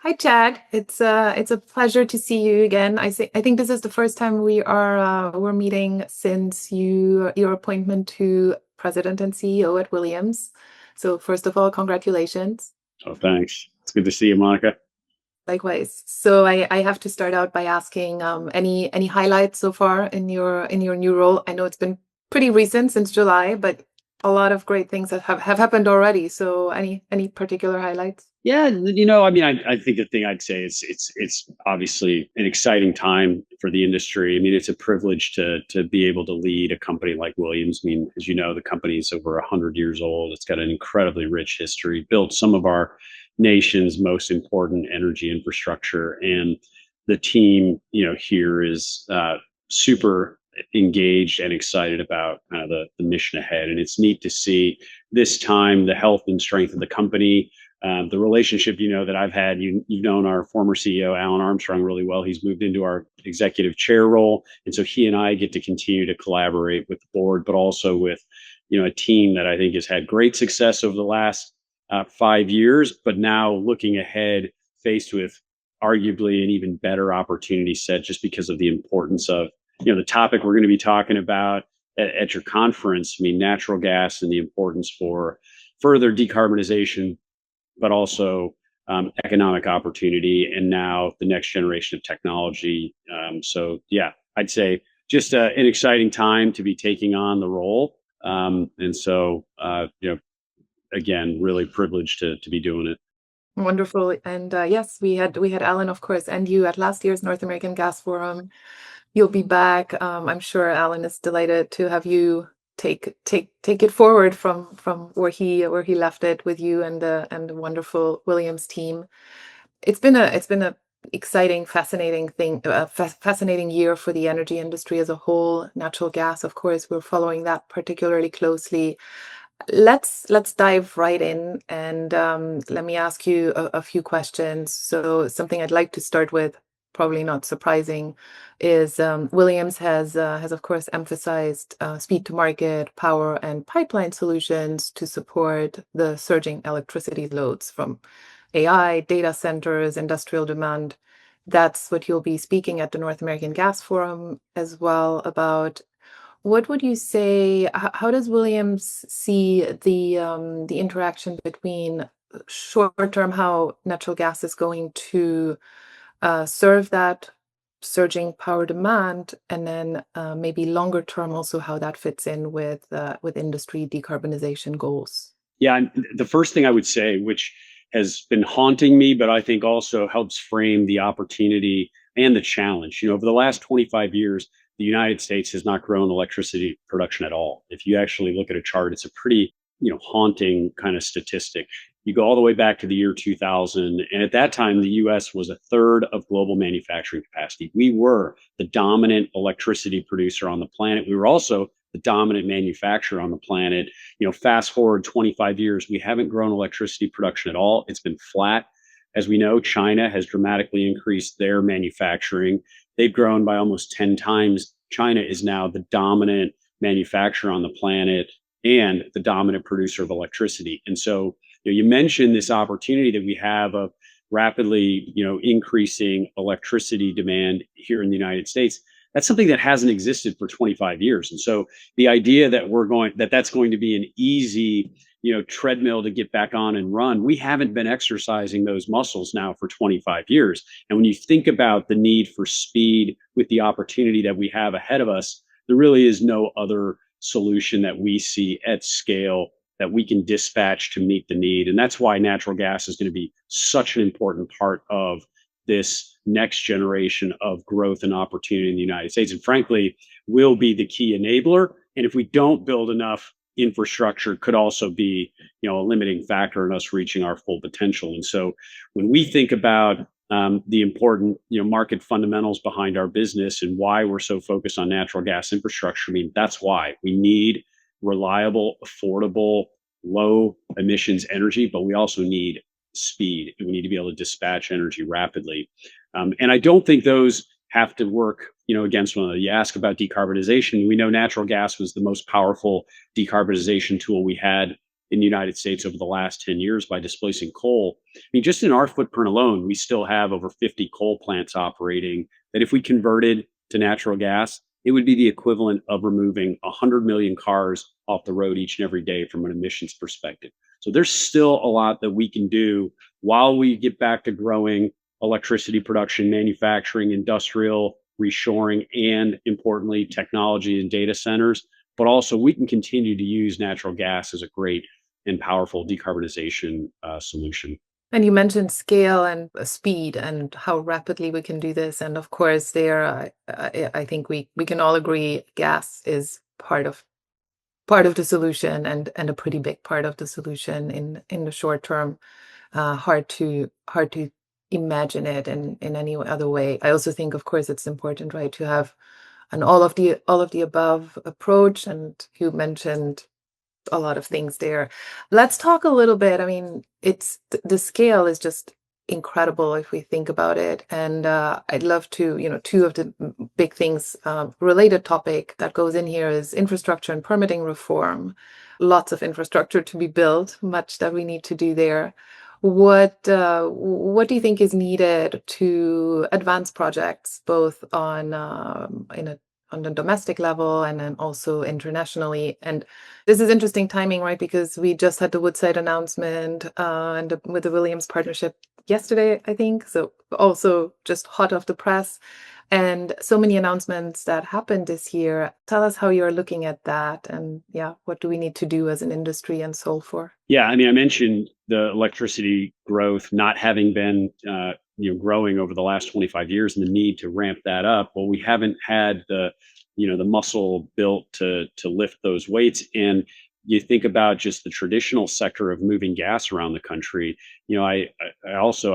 Hi, Chad. It's a pleasure to see you again. I think this is the first time we're meeting since your appointment to President and CEO at Williams. So first of all, congratulations. Oh, thanks. It's good to see you, Monica. Likewise. So I have to start out by asking any highlights so far in your new role. I know it's been pretty recent since July, but a lot of great things have happened already. So any particular highlights? Yeah, I think the thing I'd say is it's obviously an exciting time for the industry. I mean, it's a privilege to be able to lead a company like Williams. I mean, as you know, the company is over 100 years old. It's got an incredibly rich history, built some of our nation's most important energy infrastructure, and the team, here is super engaged and excited about kind of the mission ahead. And it's neat to see this time the health and strength of the company. The relationship, that I've had, you've known our former CEO, Alan Armstrong, really well. He's moved into our executive chair role. And so he and I get to continue to collaborate with the board, but also with, a team that I think has had great success over the last 5 years, but now looking ahead, faced with arguably an even better opportunity set just because of the importance of, the topic we're going to be talking about at your conference. I mean, natural gas and the importance for further decarbonization, but also economic opportunity, and now the next generation of technology. So yeah, I'd say just an exciting time to be taking on the role. And so, again, really privileged to be doing it. Wonderful. And yes, we had Alan, of course, and you at last year's North American Gas Forum. You'll be back. I'm sure Alan is delighted to have you take it forward from where he left it with you and the wonderful Williams team. It's been a exciting, fascinating fascinating year for the energy industry as a whole. Natural gas, of course, we're following that particularly closely. Let's dive right in and let me ask you a few questions. So something I'd like to start with, probably not surprising, is Williams has of course emphasized speed to market, power and pipeline solutions to support the surging electricity loads from AI, data centers, industrial demand. That's what you'll be speaking at the North American Gas Forum as well about. What would you say? How does Williams see the interaction between short term, how natural gas is going to serve that surging power demand, and then maybe longer term also how that fits in with industry decarbonization goals? Yeah, and the first thing I would say, which has been haunting me, but I think also helps frame the opportunity and the challenge. Over the last 25 years, the United States has not grown electricity production at all. If you actually look at a chart, it's a pretty, haunting kind of statistic. You go all the way back to the year 2000, and at that time, the US was a third of global manufacturing capacity. We were the dominant electricity producer on the planet. We were also the dominant manufacturer on the planet. Fast forward 25 years, we haven't grown electricity production at all. It's been flat. As we know, China has dramatically increased their manufacturing. They've grown by almost 10 times. China is now the dominant manufacturer on the planet and the dominant producer of electricity. And so, you mentioned this opportunity that we have of rapidly, increasing electricity demand here in the United States. That's something that hasn't existed for 25 years. And so the idea that that's going to be an easy, treadmill to get back on and run, we haven't been exercising those muscles now for 25 years. And when you think about the need for speed with the opportunity that we have ahead of us, there really is no other solution that we see at scale that we can dispatch to meet the need. And that's why natural gas is going to be such an important part of this next generation of growth and opportunity in the United States. And frankly, will be the key enabler. And if we don't build enough infrastructure, could also be, a limiting factor in us reaching our full potential. And so when we think about the important, market fundamentals behind our business and why we're so focused on natural gas infrastructure, I mean, that's why we need reliable, affordable, low emissions energy, but we also need speed, and we need to be able to dispatch energy rapidly. And I don't think those have to work, against one another. You ask about decarbonization. We know natural gas was the most powerful decarbonization tool we had in the United States over the last 10 years by displacing coal. I mean, just in our footprint alone, we still have over 50 coal plants operating that if we converted to natural gas, it would be the equivalent of removing 100 million cars off the road each and every day from an emissions perspective. So there's still a lot that we can do while we get back to growing electricity production, manufacturing, industrial reshoring, and importantly, technology and data centers. But also, we can continue to use natural gas as a great and powerful decarbonization solution. And you mentioned scale and speed and how rapidly we can do this. And of course, I think we can all agree gas is part of the solution and a pretty big part of the solution in the short term. Hard to imagine it in any other way. I also think, of course, it's important, right, to have an all of the above approach. And you mentioned a lot of things there. Let's talk a little bit. I mean, the scale is just incredible if we think about it. And I'd love to, two of the big things, related topic that goes in here is infrastructure and permitting reform. Lots of infrastructure to be built, much that we need to do there. What do you think is needed to advance projects both on the domestic level and then also internationally? And this is interesting timing, right? Because we just had the Woodside announcement with the Williams partnership yesterday, I think. So also just hot off the press. And so many announcements that happened this year. Tell us how you're looking at that, and yeah, what do we need to do as an industry and solve for? Yeah, I mean, I mentioned the electricity growth not having been growing over the last 25 years and the need to ramp that up. Well, we haven't had the muscle built to lift those weights. And you think about just the traditional sector of moving gas around the country. I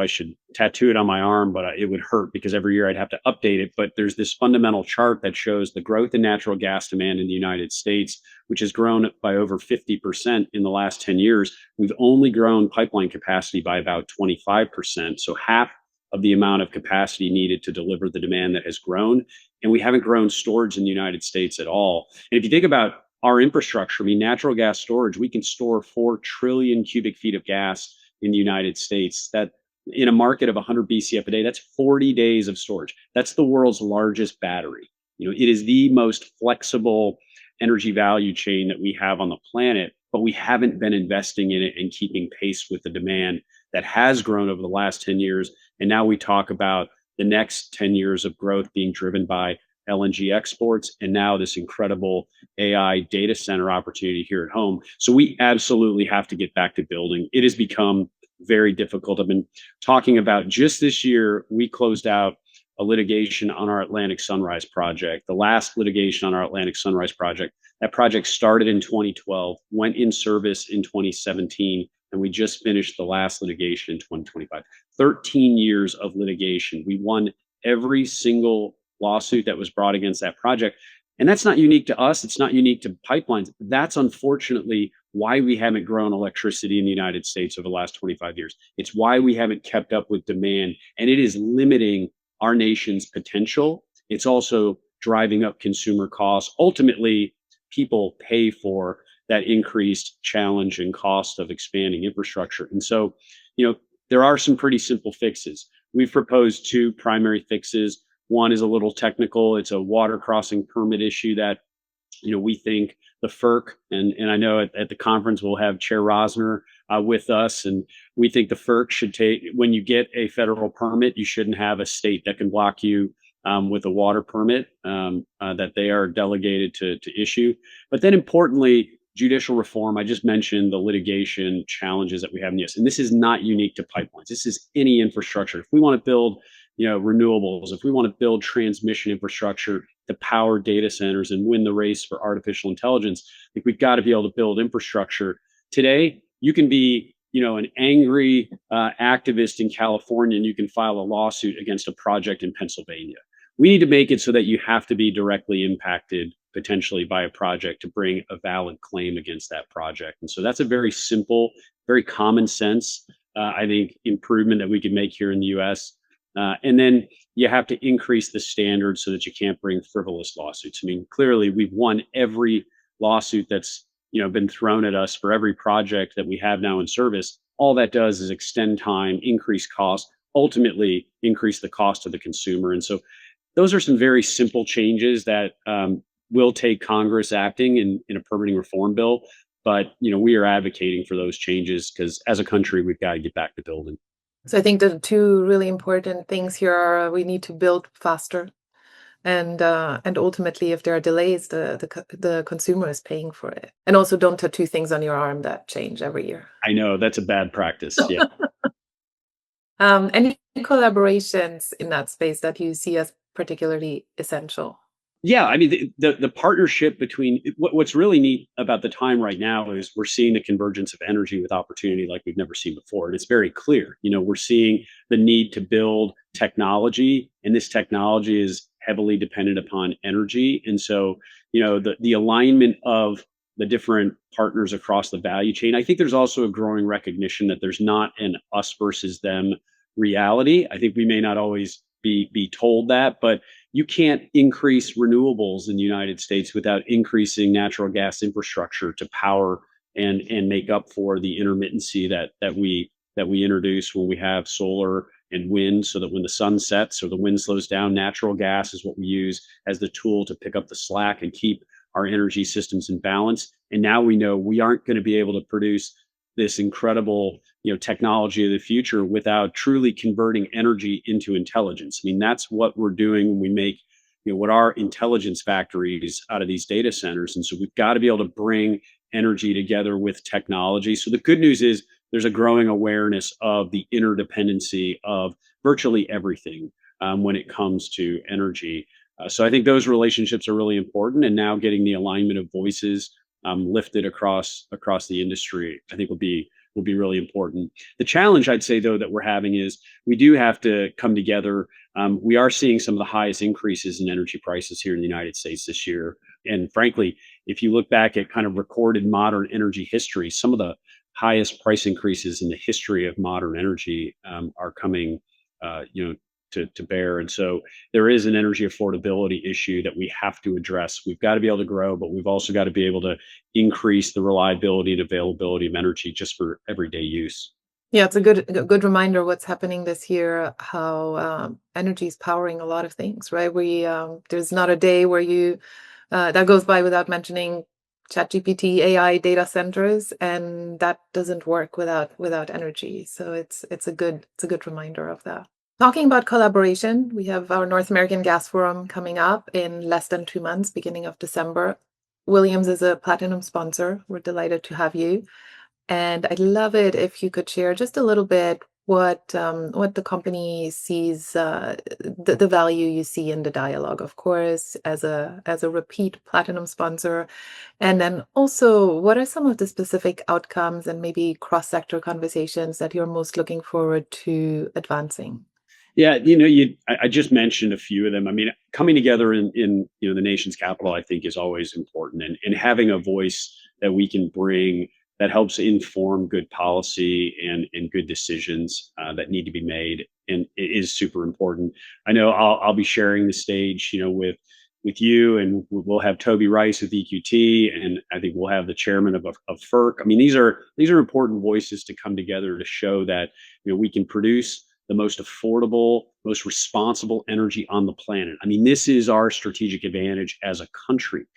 should tattoo it on my arm, but it would hurt because every year I'd have to update it. But there's this fundamental chart that shows the growth in natural gas demand in the United States, which has grown by over 50% in the last 10 years. We've only grown pipeline capacity by about 25%. So half of the amount of capacity needed to deliver the demand that has grown. And we haven't grown storage in the United States at all. And if you think about our infrastructure, I mean, natural gas storage, we can store 4 trillion cubic feet of gas in the United States. That in a market of 100 BCF a day, that's 40 days of storage. That's the world's largest battery. It is the most flexible energy value chain that we have on the planet, but we haven't been investing in it and keeping pace with the demand that has grown over the last 10 years. And now we talk about the next 10 years of growth being driven by LNG exports, and now this incredible AI data center opportunity here at home. So we absolutely have to get back to building. It has become very difficult. I've been talking about just this year, we closed out a litigation on our Atlantic Sunrise project, the last litigation on our Atlantic Sunrise project. That project started in 2012, went in service in 2017, and we just finished the last litigation in 2025. 13 years of litigation. We won every single lawsuit that was brought against that project. And that's not unique to us. It's not unique to pipelines. That's unfortunately why we haven't grown electricity in the United States over the last 25 years. It's why we haven't kept up with demand. And it is limiting our nation's potential. It's also driving up consumer costs. Ultimately, people pay for that increased challenge and cost of expanding infrastructure. And so, there are some pretty simple fixes. We've proposed 2 primary fixes. One is a little technical. It's a water crossing permit issue that, we think the FERC, and I know at the conference we'll have Chair Rosner with us, and we think the FERC should take, when you get a federal permit, you shouldn't have a state that can block you with a water permit that they are delegated to issue. But then importantly, judicial reform. I just mentioned the litigation challenges that we have in the US, and this is not unique to pipelines. This is any infrastructure. If we want to build renewables, if we want to build transmission infrastructure to power data centers and win the race for artificial intelligence, I think we've got to be able to build infrastructure. Today, you can be, an angry activist in California, and you can file a lawsuit against a project in Pennsylvania. We need to make it so that you have to be directly impacted potentially by a project to bring a valid claim against that project. And so that's a very simple, very common sense, I think, improvement that we can make here in the US. And then you have to increase the standards so that you can't bring frivolous lawsuits. I mean, clearly we've won every lawsuit that's been thrown at us for every project that we have now in service, all that does is extend time, increase cost, ultimately increase the cost to the consumer. And so those are some very simple changes that will take Congress acting in a permitting reform bill. But we are advocating for those changes because as a country, we've got to get back to building. So I think the two really important things here are we need to build faster, and ultimately, if there are delays, the consumer is paying for it. And also, don't tattoo things on your arm that change every year. I know that's a bad practice. Yeah. Any collaborations in that space that you see as particularly essential? Yeah, I mean the partnership between what's really neat about the time right now is we're seeing the convergence of energy with opportunity like we've never seen before, and it's very clear. We're seeing the need to build technology, and this technology is heavily dependent upon energy, and so the alignment of the different partners across the value chain. I think there's also a growing recognition that there's not an us versus them reality. I think we may not always be told that, but you can't increase renewables in the United States without increasing natural gas infrastructure to power and make up for the intermittency that we introduce when we have solar and wind, so that when the sun sets or the wind slows down, natural gas is what we use as the tool to pick up the slack and keep our energy systems in balance. And now we know we aren't going to be able to produce this incredible technology of the future without truly converting energy into intelligence. I mean, that's what we're doing when we make what are intelligence factories out of these data centers. And so we've got to be able to bring energy together with technology. So the good news is there's a growing awareness of the interdependency of virtually everything when it comes to energy. So I think those relationships are really important, and now getting the alignment of voices lifted across the industry, I think will be really important. The challenge I'd say though that we're having is we do have to come together. We are seeing some of the highest increases in energy prices here in the United States this year, and frankly, if you look back at kind of recorded modern energy history, some of the highest price increases in the history of modern energy are coming, to bear. And so there is an energy affordability issue that we have to address. We've got to be able to grow, but we've also got to be able to increase the reliability and availability of energy just for everyday use. Yeah, it's a good reminder what's happening this year, how energy is powering a lot of things, right? There's not a day where you that goes by without mentioning ChatGPT, AI, data centers, and that doesn't work without energy. So it's a good reminder of that. Talking about collaboration, we have our North American Gas Forum coming up in less than 2 months, beginning of December. Williams is a platinum sponsor. We're delighted to have you. And I'd love it if you could share just a little bit what the company sees, the value you see in the dialogue, of course, as a repeat platinum sponsor, and then also what are some of the specific outcomes and maybe cross-sector conversations that you're most looking forward to advancing? Yeah, I just mentioned a few of them. I mean, coming together in the nation's capital, I think, is always important, and having a voice that we can bring that helps inform good policy and good decisions that need to be made, and it is super important. I know I'll be sharing the stage, with you, and we'll have Toby Rice with EQT, and I think we'll have the chairman of FERC. I mean, these are important voices to come together to show that we can produce the most affordable, most responsible energy on the planet. I mean, this is our strategic advantage as a country.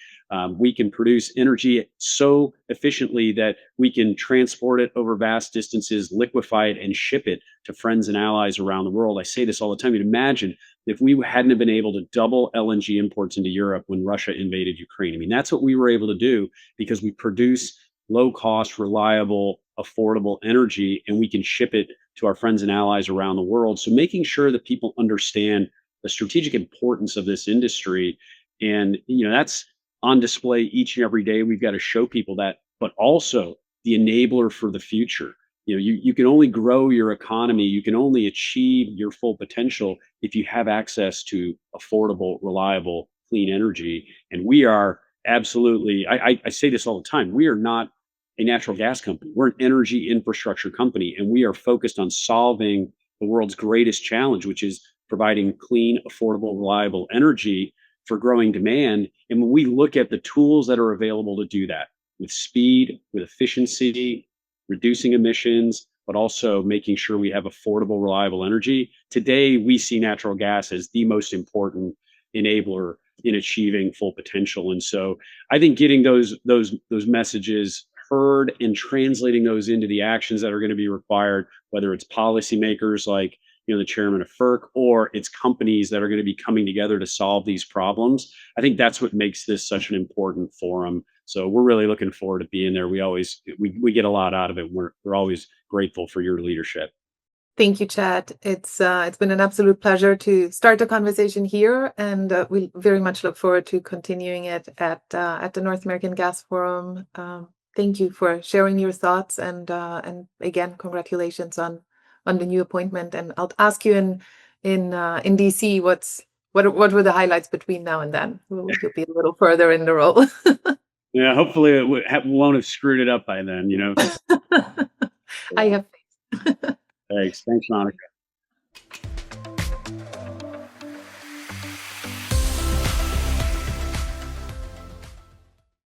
We can produce energy so efficiently that we can transport it over vast distances, liquefy it, and ship it to friends and allies around the world. I say this all the time. You'd imagine if we hadn't have been able to double LNG imports into Europe when Russia invaded Ukraine. I mean, that's what we were able to do because we produce low cost, reliable, affordable energy, and we can ship it to our friends and allies around the world. So making sure that people understand the strategic importance of this industry, and that's on display each and every day. We've got to show people that, but also the enabler for the future. You can only grow your economy, you can only achieve your full potential if you have access to affordable, reliable, clean energy. And we are absolutely, I say this all the time, we are not a natural gas company. We're an energy infrastructure company, and we are focused on solving the world's greatest challenge, which is providing clean, affordable, reliable energy for growing demand. And when we look at the tools that are available to do that, with speed, with efficiency, reducing emissions, but also making sure we have affordable, reliable energy. Today, we see natural gas as the most important enabler in achieving full potential. And so I think getting those messages heard and translating those into the actions that are going to be required, whether it's policymakers like the chairman of FERC, or it's companies that are going to be coming together to solve these problems. I think that's what makes this such an important forum. So we're really looking forward to being there. We get a lot out of it. We're always grateful for your leadership. Thank you, Chad. It's been an absolute pleasure to start the conversation here, and we very much look forward to continuing it at the North American Gas Forum. Thank you for sharing your thoughts, and again, congratulations on the new appointment. And I'll ask you in DC what were the highlights between now and then. You'll be a little further in the role. Yeah, hopefully won't have screwed it up by then. I have faith. Thanks, Monica.